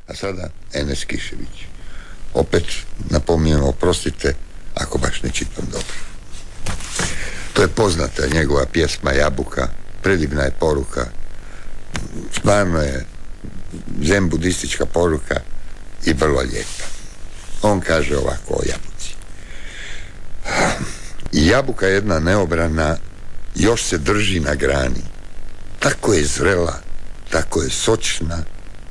A sada Enes Kišević. Opet napominjem, oprostite ako baš ne čitam dobro. To je poznata njegova pjesma Jabuka, predivna je poruka, stvarno je zen budistička poruka i vrlo lijepa. On kaže ovako o jabuci. Jabuka jedna neobrana još se drži na grani. Tako je zrela, tako je sočna,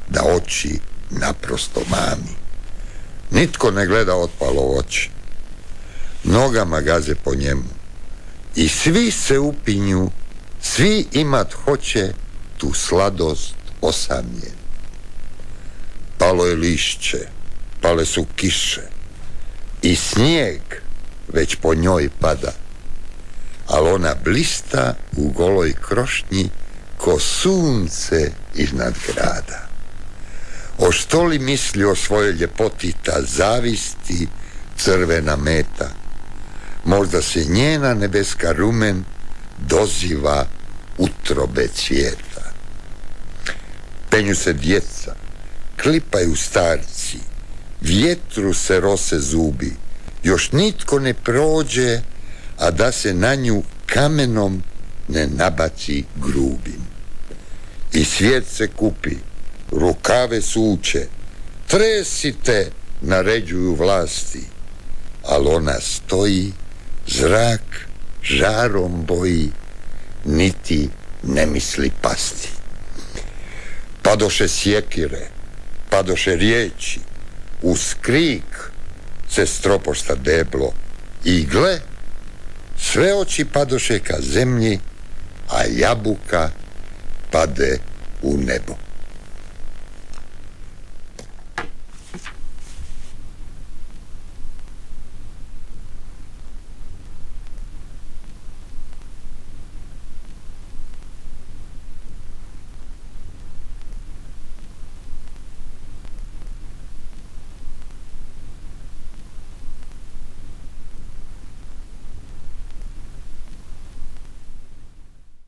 da oči naprosto mami. Nitko ne gleda otpalo u oči. Nogama gaze po njemu. I svi se upinju, svi imat hoće tu sladost osamljen. Palo je lišće, pale su kiše i snijeg već po njoj pada, ali ona blista u goloj krošnji ko sunce iznad grada. O što li misli o svojoj ljepoti ta zavisti crvena meta? Možda se njena nebeska rumen doziva utrobe cvijeta. Penju se djeca, klipaju starci, vjetru se rose zubi, još nitko ne prođe, a da se na nju kamenom ne nabaci grubim. I svijet se kupi, rukave suče, tresite, naređuju vlasti, ali ona stoji, zrak žarom boji, niti ne misli pasti. Padoše sjekire, padoše riječi, uz krik se stropošta deblo i gle, sve oči padoše ka zemlji, a jabuka pade u nebo.